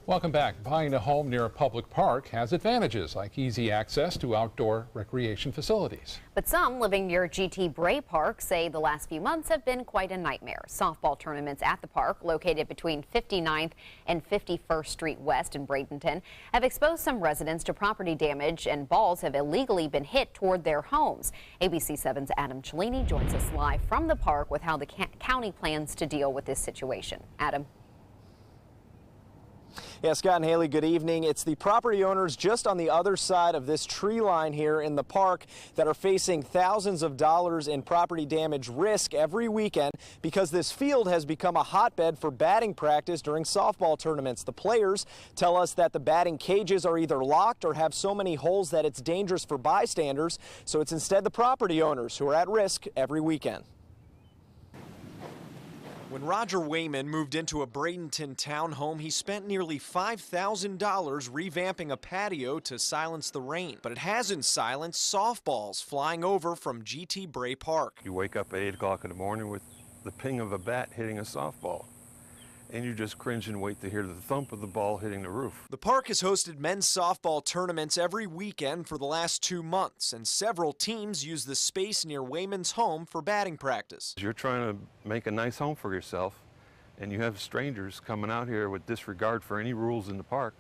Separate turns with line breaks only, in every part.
Welcome back. Buying a home near a public park has advantages like easy access to outdoor recreation facilities.
But some living near GT Bray Park say the last few months have been quite a nightmare. Softball tournaments at the park, located between 59th and 51st Street West in Bradenton, have exposed some residents to property damage, and balls have illegally been hit toward their homes. ABC 7's Adam Cellini joins us live from the park with how the county plans to deal with this situation. Adam.
Yeah, Scott and Haley, good evening. It's the property owners just on the other side of this tree line here in the park that are facing thousands of dollars in property damage risk every weekend because this field has become a hotbed for batting practice during softball tournaments. The players tell us that the batting cages are either locked or have so many holes that it's dangerous for bystanders, so it's instead the property owners who are at risk every weekend. When Roger Wayman moved into a Bradenton townhome, he spent nearly $5,000 revamping a patio to silence the rain. But it hasn't silenced softballs flying over from GT Bray Park.
You wake up at 8 o'clock in the morning with the ping of a bat hitting a softball, and you just cringe and wait to hear the thump of the ball hitting the roof.
The park has hosted men's softball tournaments every weekend for the last 2 months, and several teams use the space near Wayman's home for batting practice.
You're trying to make a nice home for yourself, and you have strangers coming out here with disregard for any rules in the park.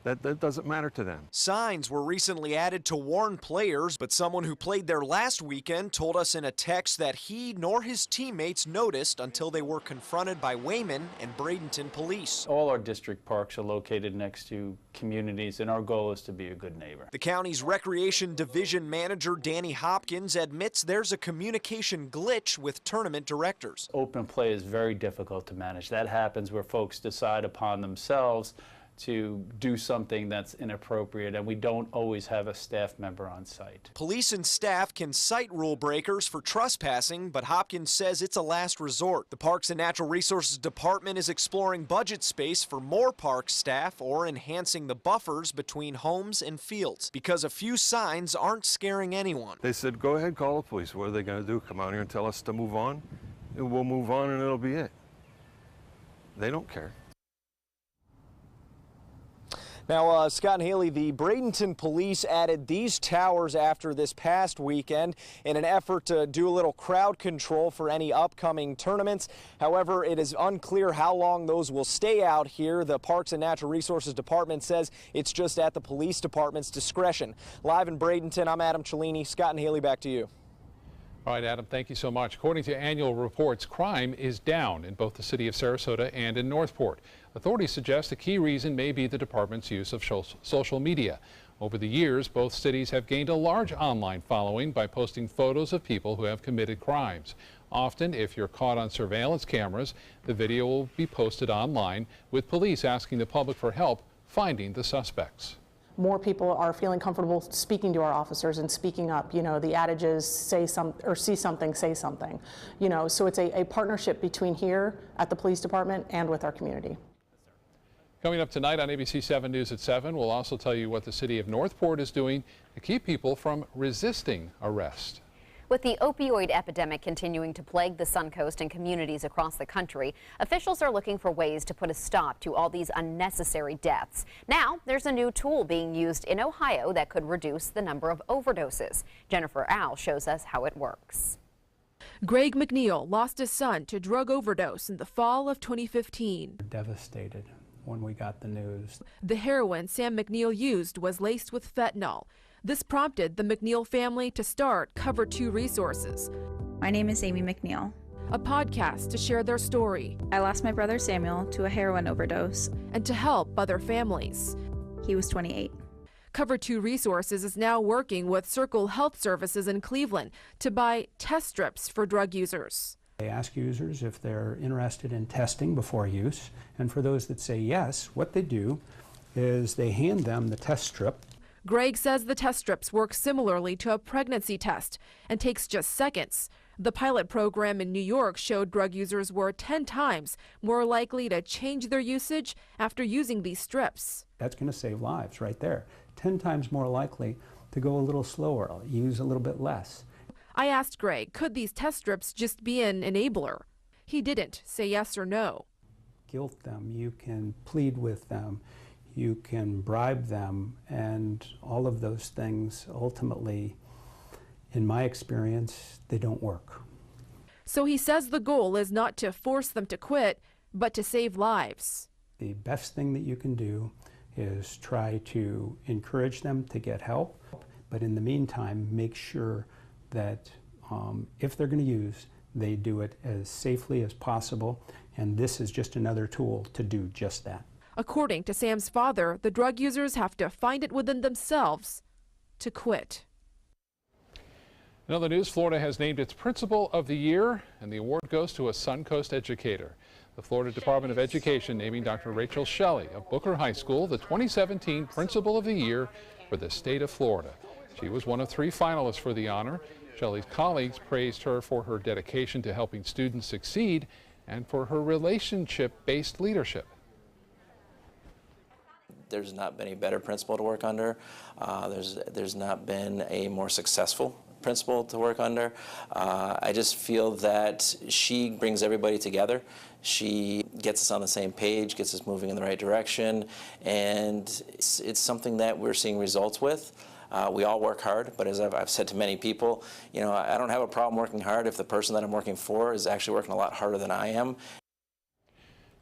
That doesn't matter to them.
Signs were recently added to warn players, but someone who played there last weekend told us in a text that he nor his teammates noticed until they were confronted by Wayman and Bradenton police.
All our district parks are located next to communities, and our goal is to be a good neighbor.
The county's Recreation Division Manager Danny Hopkins admits there's a communication glitch with tournament directors.
Open play is very difficult to manage. That happens where folks decide upon themselves to do something that's inappropriate, and we don't always have a staff member on site.
Police and staff can cite rule breakers for trespassing, but Hopkins says it's a last resort. The Parks and Natural Resources Department is exploring budget space for more park staff or enhancing the buffers between homes and fields, because a few signs aren't scaring anyone.
They said, go ahead, call the police. What are they going to do? Come out here and tell us to move on? And we'll move on and it'll be it. They don't care.
Now, Scott and Haley, the Bradenton police added these towers after this past weekend in an effort to do a little crowd control for any upcoming tournaments. However, it is unclear how long those will stay out here. The Parks and Natural Resources Department says it's just at the police department's discretion. Live in Bradenton, I'm Adam Cellini. Scott and Haley, back to you.
All right, Adam, thank you so much. According to annual reports, crime is down in both the city of Sarasota and in Northport. Authorities suggest a key reason may be the department's use of social media. Over the years, both cities have gained a large online following by posting photos of people who have committed crimes. Often, if you're caught on surveillance cameras, the video will be posted online, with police asking the public for help finding the suspects.
More people are feeling comfortable speaking to our officers and speaking up. You know, the adage is say something or see something, say something. You know, so it's a partnership between here at the police department and with our community.
Coming up tonight on ABC 7 News at 7, we'll also tell you what the city of Northport is doing to keep people from resisting arrest.
With the opioid epidemic continuing to plague the Suncoast and communities across the country, officials are looking for ways to put a stop to all these unnecessary deaths. Now, there's a new tool being used in Ohio that could reduce the number of overdoses. Jennifer Al shows us how it works.
Greg McNeil lost his son to drug overdose in the fall of 2015.
Devastated when we got the news.
The heroin Sam McNeil used was laced with fentanyl. This prompted the McNeil family to start Cover 2 Resources.
My name is Amy McNeil.
A podcast to share their story.
I lost my brother Samuel to a heroin overdose.
And to help other families.
He was 28.
Cover 2 Resources is now working with Circle Health Services in Cleveland to buy test strips for drug users.
They ask users if they're interested in testing before use, and for those that say yes, what they do is they hand them the test strip.
Greg says the test strips work similarly to a pregnancy test and takes just seconds. The pilot program in New York showed drug users were 10 times more likely to change their usage after using these strips.
That's going to save lives right there. 10 times more likely to go a little slower, use a little bit less.
I asked Greg, could these test strips just be an enabler? He didn't say yes or no.
guilt them, you can plead with them, you can bribe them, and all of those things ultimately, in my experience, they don't work.
So he says the goal is not to force them to quit, but to save lives.
The best thing that you can do is try to encourage them to get help, but in the meantime, make sure that if they're going to use, they do it as safely as possible, and this is just another tool to do just that.
According to Sam's father, the drug users have to find it within themselves to quit.
In other news, Florida has named its Principal of the Year, and the award goes to a Suncoast educator. The Florida Department of Education naming Dr. Rachel Shelley of Booker High School the 2017 Principal of the Year for the state of Florida. She was one of 3 finalists for the honor. Shelley's colleagues praised her for her dedication to helping students succeed and for her relationship-based leadership.
There's not been a better principal to work under. There's not been a more successful principal to work under. I just feel that she brings everybody together. She gets us on the same page, gets us moving in the right direction, and it's something that we're seeing results with. We all work hard, but as I've said to many people, you know, I don't have a problem working hard if the person that I'm working for is actually working a lot harder than I am.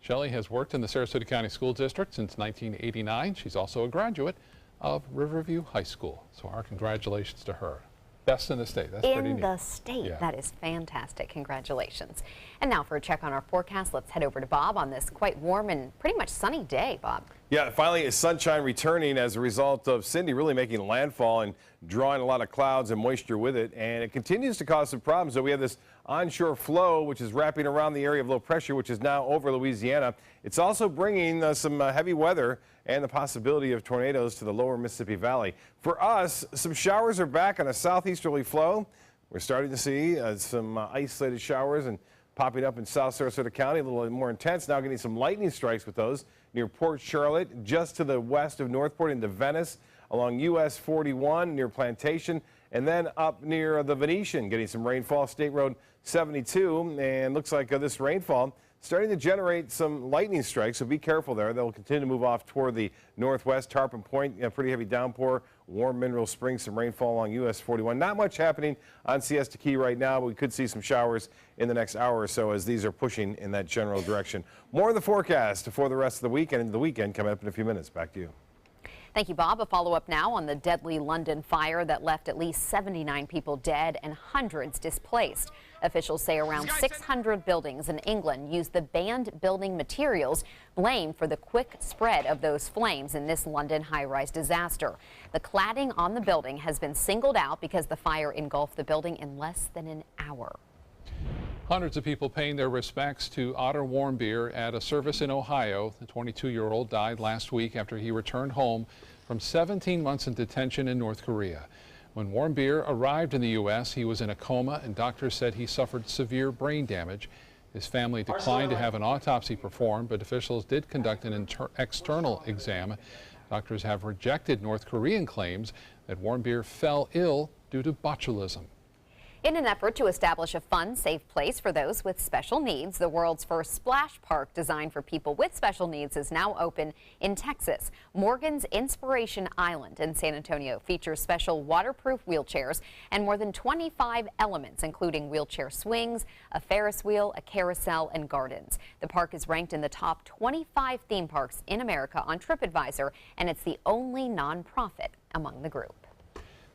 Shelley has worked in the Sarasota County School District since 1989. She's also a graduate of Riverview High School. So our congratulations to her. Best in the state. That's pretty neat.
In the state. Yeah. That is fantastic. Congratulations. And now for a check on our forecast, let's head over to Bob on this quite warm and pretty much sunny day. Bob.
Yeah, finally sunshine returning as a result of Cindy really making landfall and drawing a lot of clouds and moisture with it. And it continues to cause some problems. So we have this onshore flow, which is wrapping around the area of low pressure, which is now over Louisiana. It's also bringing some heavy weather and the possibility of tornadoes to the lower Mississippi Valley. For us, some showers are back on a southeasterly flow. We're starting to see some isolated showers and popping up in South Sarasota County, a little more intense. Now getting some lightning strikes with those near Port Charlotte, just to the west of Northport into Venice, along US 41 near Plantation, and then up near the Venetian, getting some rainfall, State Road 72, and looks like this rainfall starting to generate some lightning strikes, so be careful there. They'll continue to move off toward the northwest. Tarpon Point, pretty heavy downpour. Warm Mineral Springs, some rainfall along US 41. Not much happening on Siesta Key right now, but we could see some showers in the next hour or so as these are pushing in that general direction. More of the forecast for the rest of the week and into the weekend coming up in a few minutes. Back to you.
Thank you, Bob. A follow-up now on the deadly London fire that left at least 79 people dead and hundreds displaced. Officials say around 600 buildings in England used the banned building materials blamed for the quick spread of those flames in this London high-rise disaster. The cladding on the building has been singled out because the fire engulfed the building in less than an hour.
Hundreds of people paying their respects to Otter Warmbier at a service in Ohio. The 22-year-old died last week after he returned home from 17 months in detention in North Korea. When Warmbier arrived in the U.S., he was in a coma, and doctors said he suffered severe brain damage. His family declined to have an autopsy performed, but officials did conduct an external exam. Doctors have rejected North Korean claims that Warmbier fell ill due to botulism.
In an effort to establish a fun, safe place for those with special needs, the world's first splash park designed for people with special needs is now open in Texas. Morgan's Inspiration Island in San Antonio features special waterproof wheelchairs and more than 25 elements, including wheelchair swings, a Ferris wheel, a carousel, and gardens. The park is ranked in the top 25 theme parks in America on TripAdvisor, and it's the only nonprofit among the group.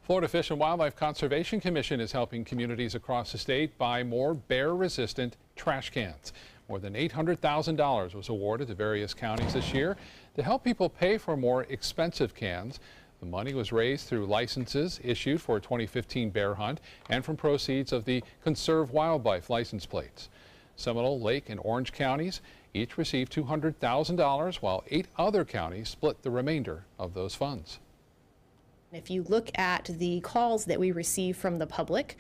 Florida Fish and Wildlife Conservation Commission is helping communities across the state buy more bear-resistant trash cans. More than $800,000 was awarded to various counties this year to help people pay for more expensive cans. The money was raised through licenses issued for a 2015 bear hunt and from proceeds of the Conserve Wildlife license plates. Seminole, Lake, and Orange counties each received $200,000, while 8 other counties split the remainder of those funds.
If you look at the calls that we receive from the public,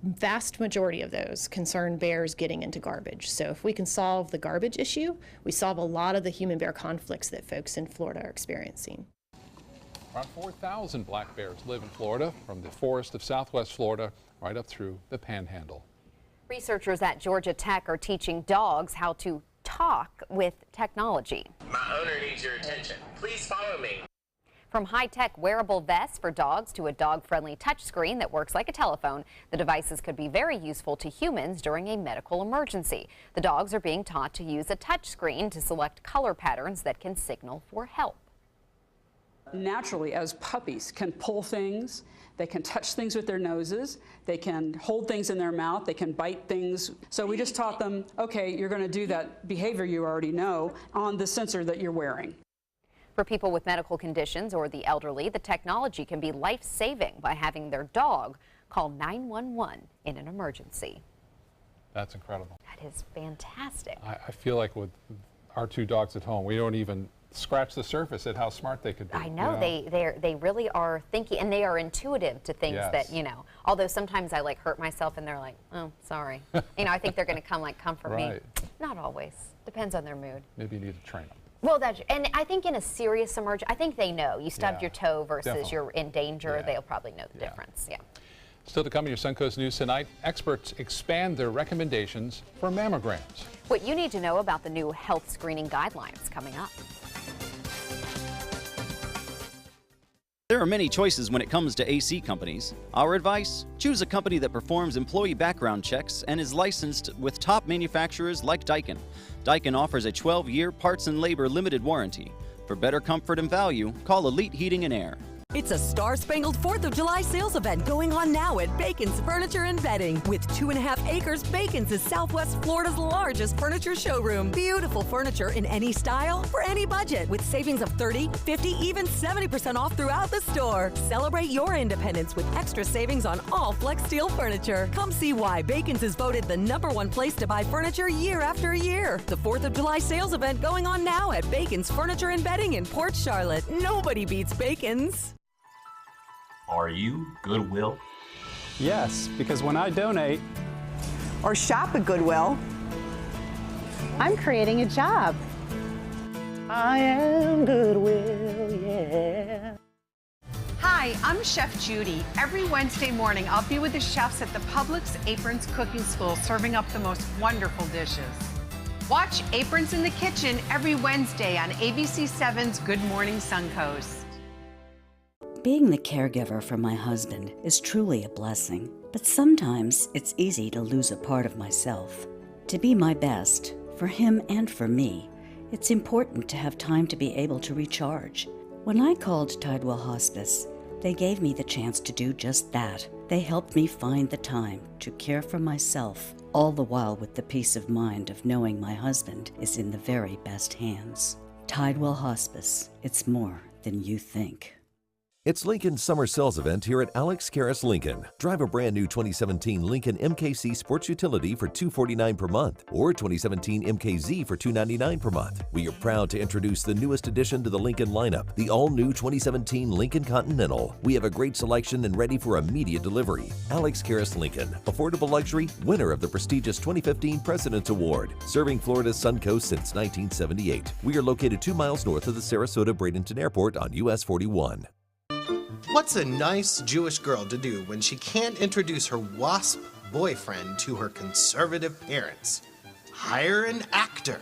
vast majority of those concern bears getting into garbage. So if we can solve the garbage issue, we solve a lot of the human-bear conflicts that folks in Florida are experiencing.
Around 4,000 black bears live in Florida, from the forest of Southwest Florida right up through the Panhandle.
Researchers at Georgia Tech are teaching dogs how to talk with technology.
My owner needs your attention. Please follow me.
From high-tech wearable vests for dogs to a dog-friendly touchscreen that works like a telephone, the devices could be very useful to humans during a medical emergency. The dogs are being taught to use a touchscreen to select color patterns that can signal for help.
Naturally, as puppies can pull things, they can touch things with their noses, they can hold things in their mouth, they can bite things. So we just taught them, okay, you're going to do that behavior you already know on the sensor that you're wearing.
For people with medical conditions or the elderly, the technology can be life-saving by having their dog call 911 in an emergency.
That's incredible.
That is fantastic.
I feel like with our 2 dogs at home, we don't even scratch the surface at how smart they could be.
I know, they really are thinking, and they are intuitive to things that, you know, although sometimes I like hurt myself and they're like, oh, sorry. You know, I think they're going to come like comfort me. Not always. Depends on their mood.
Maybe you need to train them.
Well, and I think in a serious emergency, I think they know. You stubbed your toe versus you're in danger, they'll probably know the difference. Yeah.
Still to come in your Suncoast News tonight, experts expand their recommendations for mammograms.
What you need to know about the new health screening guidelines coming up.
There are many choices when it comes to AC companies. Our advice? Choose a company that performs employee background checks and is licensed with top manufacturers like Daikin. Daikin offers a 12-year parts and labor limited warranty. For better comfort and value, call Elite Heating and Air.
It's a star-spangled 4th of July sales event going on now at Bacon's Furniture and Bedding. With 2.5 acres, Bacon's is Southwest Florida's largest furniture showroom. Beautiful furniture in any style, for any budget, with savings of 30, 50, even 70% off throughout the store. Celebrate your independence with extra savings on all Flex Steel furniture. Come see why Bacon's is voted the #1 place to buy furniture year after year. The 4th of July sales event going on now at Bacon's Furniture and Bedding in Port Charlotte. Nobody beats Bacon's.
Are you Goodwill?
Yes, because when I donate
or shop at Goodwill, I'm creating a job. I am Goodwill, yeah.
Hi, I'm Chef Judy. Every Wednesday morning, I'll be with the chefs at the Publix Aprons Cooking School, serving up the most wonderful dishes. Watch Aprons in the Kitchen every Wednesday on ABC7's Good Morning Suncoast.
Being the caregiver for my husband is truly a blessing, but sometimes it's easy to lose a part of myself. To be my best, for him and for me, it's important to have time to be able to recharge. When I called Tidewell Hospice, they gave me the chance to do just that. They helped me find the time to care for myself, all the while with the peace of mind of knowing my husband is in the very best hands. Tidewell Hospice, it's more than you think.
It's Lincoln's summer sales event here at Alex Karras Lincoln. Drive a brand new 2017 Lincoln MKC Sports Utility for $249 per month or 2017 MKZ for $299 per month. We are proud to introduce the newest addition to the Lincoln lineup, the all-new 2017 Lincoln Continental. We have a great selection and ready for immediate delivery. Alex Karras Lincoln, affordable luxury, winner of the prestigious 2015 President's Award, serving Florida's Suncoast since 1978. We are located 2 miles north of the Sarasota-Bradenton Airport on US 41.
What's a nice Jewish girl to do when she can't introduce her WASP boyfriend to her conservative parents? Hire an actor.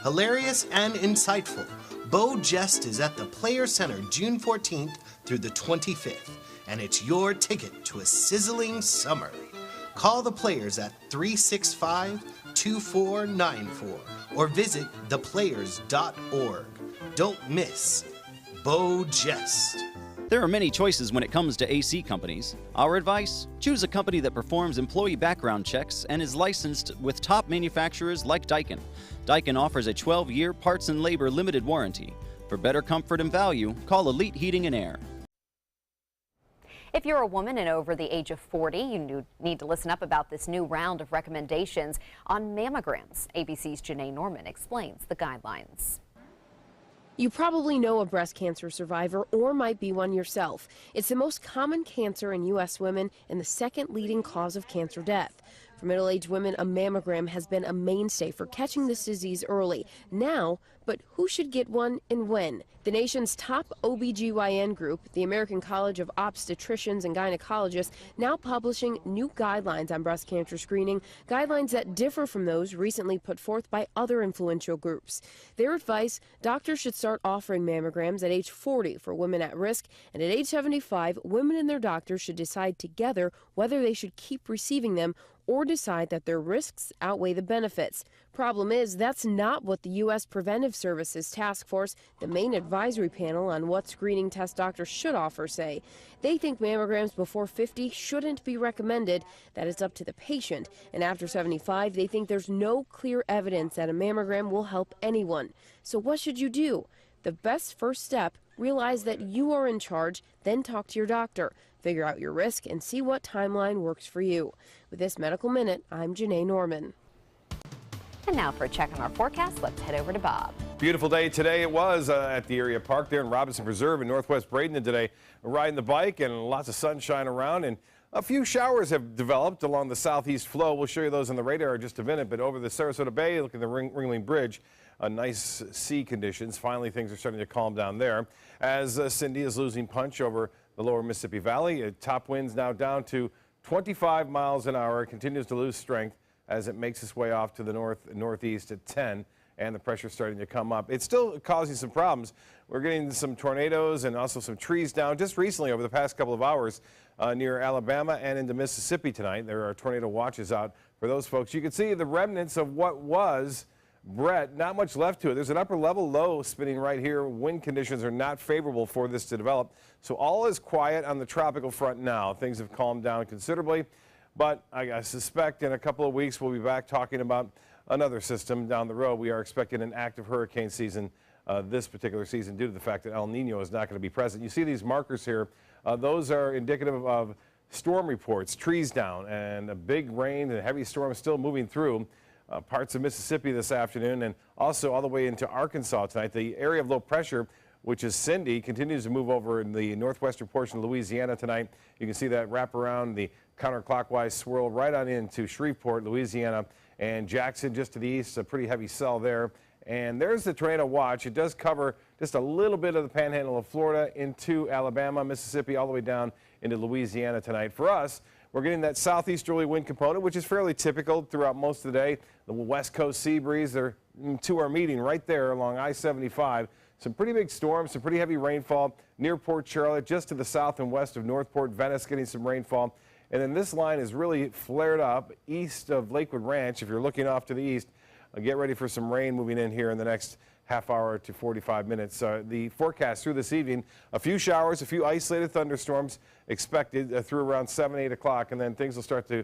Hilarious and insightful, Bo Jest is at the Players Center June 14th through the 25th, and it's your ticket to a sizzling summer. Call the Players at 365-2494 or visit theplayers.org. Don't miss Bo Jest.
There are many choices when it comes to AC companies. Our advice? Choose a company that performs employee background checks and is licensed with top manufacturers like Daikin. Daikin offers a 12-year parts and labor limited warranty. For better comfort and value, call Elite Heating and Air.
If you're a woman and over the age of 40, you need to listen up about this new round of recommendations on mammograms. ABC's Janae Norman explains the guidelines.
You probably know a breast cancer survivor or might be one yourself. It's the most common cancer in U.S. women and the second leading cause of cancer death. For middle-aged women, a mammogram has been a mainstay for catching this disease early. Now, but who should get one and when? The nation's top OBGYN group, the American College of Obstetricians and Gynecologists, now publishing new guidelines on breast cancer screening, guidelines that differ from those recently put forth by other influential groups. Their advice, doctors should start offering mammograms at age 40 for women at risk, and at age 75, women and their doctors should decide together whether they should keep receiving them or decide that their risks outweigh the benefits. Problem is, that's not what the U.S. Preventive Services Task Force, the main advisory panel on what screening test doctors should offer, say. They think mammograms before 50 shouldn't be recommended, that it's up to the patient. And after 75, they think there's no clear evidence that a mammogram will help anyone. So what should you do? The best first step, realize that you are in charge, then talk to your doctor. Figure out your risk and see what timeline works for you. With this Medical Minute, I'm Janae Norman.
And now for a check on our forecast, let's head over to Bob.
Beautiful day today. It was at the area park there in Robinson Preserve in Northwest Bradenton today. Riding the bike and lots of sunshine around, and a few showers have developed along the southeast flow. We'll show you those on the radar in just a minute, but over the Sarasota Bay, look at the Ringling Bridge. Nice sea conditions. Finally, things are starting to calm down there as Cindy is losing punch over the lower Mississippi Valley. Top winds now down to 25 miles an hour. Continues to lose strength as it makes its way off to the northeast at 10, and the pressure starting to come up. It's still causing some problems. We're getting some tornadoes and also some trees down just recently over the past couple of hours near Alabama and into Mississippi tonight. There are tornado watches out for those folks. You can see the remnants of what was Brett. Not much left to it. There's an upper level low spinning right here. Wind conditions are not favorable for this to develop. So all is quiet on the tropical front now. Things have calmed down considerably, but I suspect in a couple of weeks we'll be back talking about another system down the road. We are expecting an active hurricane season this particular season due to the fact that El Nino is not going to be present. You see these markers here. Those are indicative of storm reports, trees down, and a big rain and heavy storm still moving through parts of Mississippi this afternoon, and also all the way into Arkansas tonight. The area of low pressure, which is Cindy, continues to move over in the northwestern portion of Louisiana tonight. You can see that wrap around the counterclockwise swirl right on into Shreveport, Louisiana, and Jackson just to the east, a pretty heavy cell there. And there's the tornado watch. It does cover just a little bit of the panhandle of Florida into Alabama, Mississippi, all the way down into Louisiana tonight. For us, we're getting that southeasterly wind component, which is fairly typical throughout most of the day. The west coast sea breeze, they're to our meeting right there along I-75. Some pretty big storms, some pretty heavy rainfall near Port Charlotte, just to the south and west of Northport. Venice getting some rainfall. And then this line is really flared up east of Lakewood Ranch. If you're looking off to the east, get ready for some rain moving in here in the next half hour to 45 minutes. The forecast through this evening, a few showers, a few isolated thunderstorms expected through around 7, 8 o'clock, and then things will start to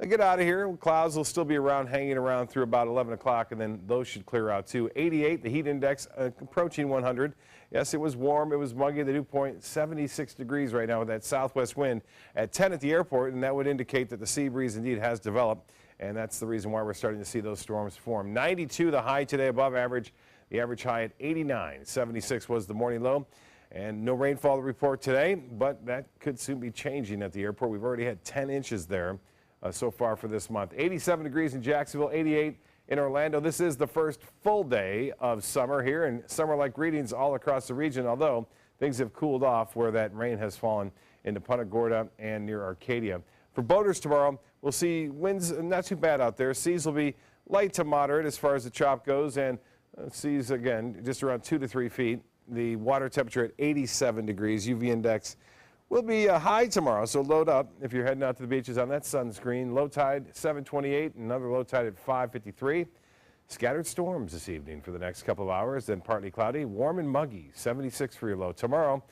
get out of here. Clouds will still be around, hanging around through about 11 o'clock, and then those should clear out too. 88, the heat index approaching 100. Yes, it was warm. It was muggy. The dew point 76 degrees right now with that southwest wind at 10 at the airport, and that would indicate that the sea breeze indeed has developed, and that's the reason why we're starting to see those storms form. 92 the high today, above average. The average high at 89. 76 was the morning low. And no rainfall to report today, but that could soon be changing at the airport. We've already had 10 inches there so far for this month. 87 degrees in Jacksonville, 88 in Orlando. This is the first full day of summer here, and summer-like greetings all across the region, although things have cooled off where that rain has fallen into Punta Gorda and near Arcadia. For boaters tomorrow, we'll see winds not too bad out there. Seas will be light to moderate as far as the chop goes, and seas, again, just around 2 to 3 feet. The water temperature at 87 degrees. UV index will be high tomorrow, so load up if you're heading out to the beaches on that sunscreen. Low tide 728, another low tide at 553. Scattered storms this evening for the next couple of hours, then partly cloudy, warm and muggy, 76 for your low. Tomorrow,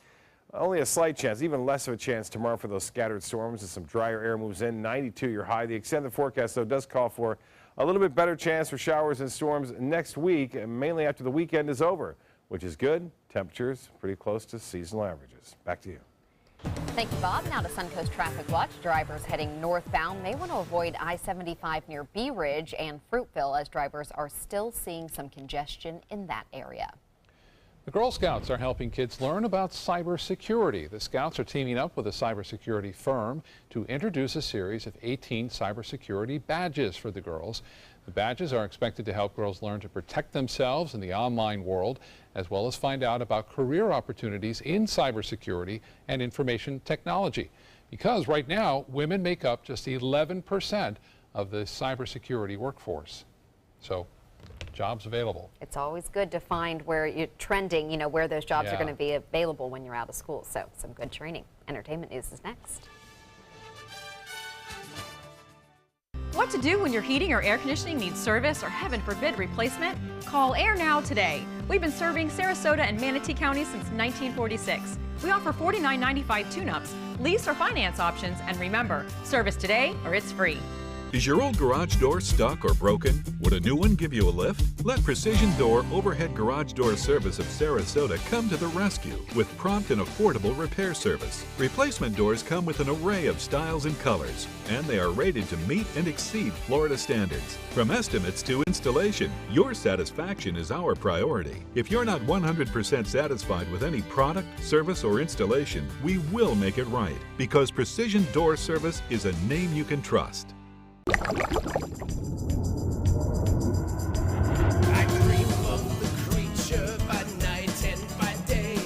only a slight chance, even less of a chance tomorrow for those scattered storms as some drier air moves in. 92 your high. The extended forecast, though, does call for a little bit better chance for showers and storms next week, mainly after the weekend is over, which is good. Temperatures pretty close to seasonal averages. Back to you.
Thank you, Bob. Now to Suncoast Traffic Watch. Drivers heading northbound may want to avoid I-75 near Bee Ridge and Fruitville as drivers are still seeing some congestion in that area.
The Girl Scouts are helping kids learn about cybersecurity. The Scouts are teaming up with a cybersecurity firm to introduce a series of 18 cybersecurity badges for the girls. The badges are expected to help girls learn to protect themselves in the online world, as well as find out about career opportunities in cybersecurity and information technology. Because right now, women make up just 11% of the cybersecurity workforce. So, jobs available.
It's always good to find where you're trending, where those jobs are going to be available when you're out of school. So some good training. Entertainment news is next.
What to do when your heating or air conditioning needs service or, heaven forbid, replacement? Call Air Now today. We've been serving Sarasota and Manatee County since 1946. We offer $49.95 tune-ups, lease or finance options, and remember, service today or it's free.
Is your old garage door stuck or broken? Would a new one give you a lift? Let Precision Door Overhead Garage Door Service of Sarasota come to the rescue with prompt and affordable repair service. Replacement doors come with an array of styles and colors, and they are rated to meet and exceed Florida standards. From estimates to installation, your satisfaction is our priority. If you're not 100% satisfied with any product, service, or installation, we will make it right, because Precision Door Service is a name you can trust.
I dream of the creature by night and by day.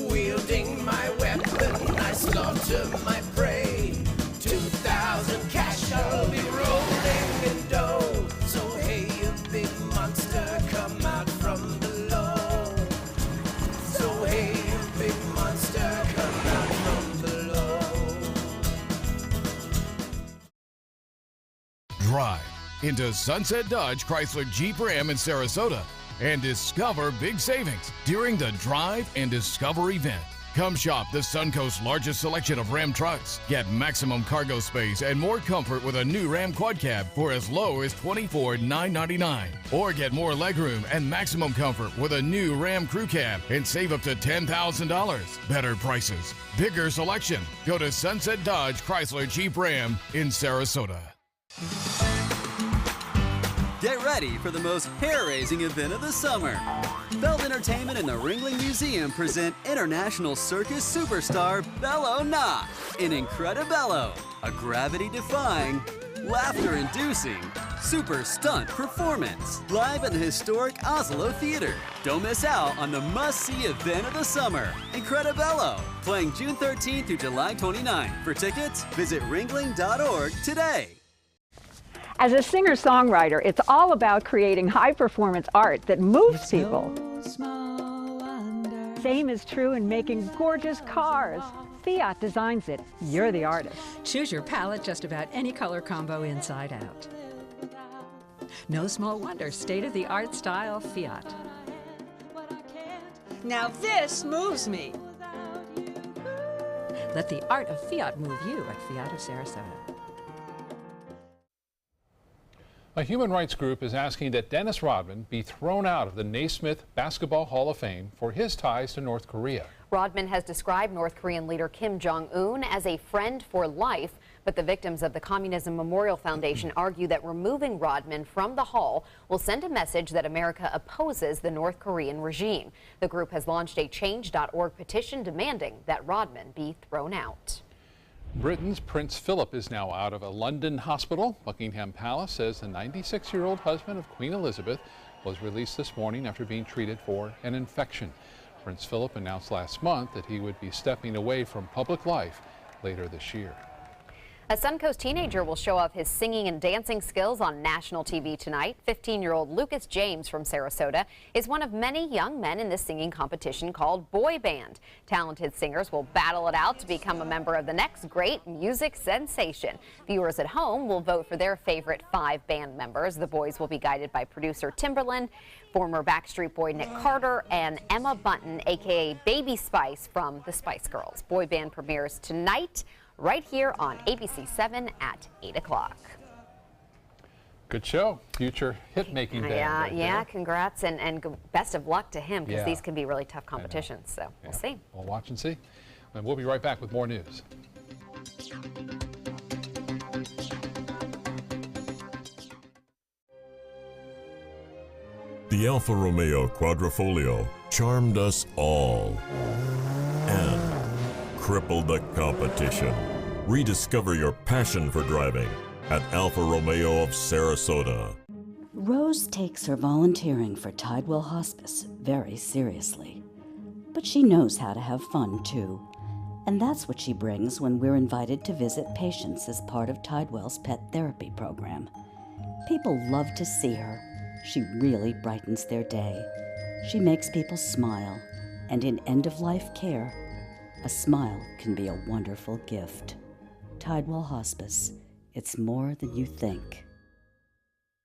Wielding my weapon, I slaughter my prey. 2,000 cash, I'll be rolling in dough. So hey, you big monster, come out from below. So hey, you big monster, come out from below.
Drive into Sunset Dodge Chrysler Jeep Ram in Sarasota and discover big savings during the Drive and Discover event. Come shop the Suncoast's largest selection of Ram trucks. Get maximum cargo space and more comfort with a new Ram Quad Cab for as low as $24,999. Or get more legroom and maximum comfort with a new Ram Crew Cab and save up to $10,000. Better prices, bigger selection. Go to Sunset Dodge Chrysler Jeep Ram in Sarasota.
Get ready for the most hair-raising event of the summer. Feld Entertainment and the Ringling Museum present international circus superstar Bello Knott in Incredibello, a gravity-defying, laughter-inducing, super stunt performance live at the historic Oslo Theater. Don't miss out on the must-see event of the summer, Incredibello, playing June 13th through July 29th. For tickets, visit ringling.org today.
As a singer-songwriter, it's all about creating high-performance art that moves people. Same is true in making gorgeous cars. Fiat designs it. You're the artist.
Choose your palette just about any color combo inside out. No small wonder, state-of-the-art style Fiat.
Now this moves me.
Let the art of Fiat move you at Fiat of Sarasota.
A human rights group is asking that Dennis Rodman be thrown out of the Naismith Basketball Hall of Fame for his ties to North Korea.
Rodman has described North Korean leader Kim Jong-un as a friend for life, but the victims of the Communism Memorial Foundation argue that removing Rodman from the hall will send a message that America opposes the North Korean regime. The group has launched a Change.org petition demanding that Rodman be thrown out.
Britain's Prince Philip is now out of a London hospital. Buckingham Palace says the 96-year-old husband of Queen Elizabeth was released this morning after being treated for an infection. Prince Philip announced last month that he would be stepping away from public life later this year.
A Suncoast teenager will show off his singing and dancing skills on national TV tonight. 15-year-old Lucas James from Sarasota is one of many young men in this singing competition called Boy Band. Talented singers will battle it out to become a member of the next great music sensation. Viewers at home will vote for their favorite 5 band members. The boys will be guided by producer Timberland, former Backstreet Boy Nick Carter, and Emma Bunton, aka Baby Spice from the Spice Girls. Boy Band premieres tonight right here on ABC 7 at 8 o'clock.
Good show. Future hit-making band.
Yeah, congrats and best of luck to him, because
Yeah.
these can be really tough competitions, so we'll see.
We'll watch and see. And we'll be right back with more news.
The Alfa Romeo Quadrifoglio charmed us all and crippled the competition. Rediscover your passion for driving at Alfa Romeo of Sarasota.
Rose takes her volunteering for Tidewell Hospice very seriously. But she knows how to have fun, too. And that's what she brings when we're invited to visit patients as part of Tidewell's pet therapy program. People love to see her. She really brightens their day. She makes people smile. And in end-of-life care, a smile can be a wonderful gift. Tidewell Hospice. It's more than you think.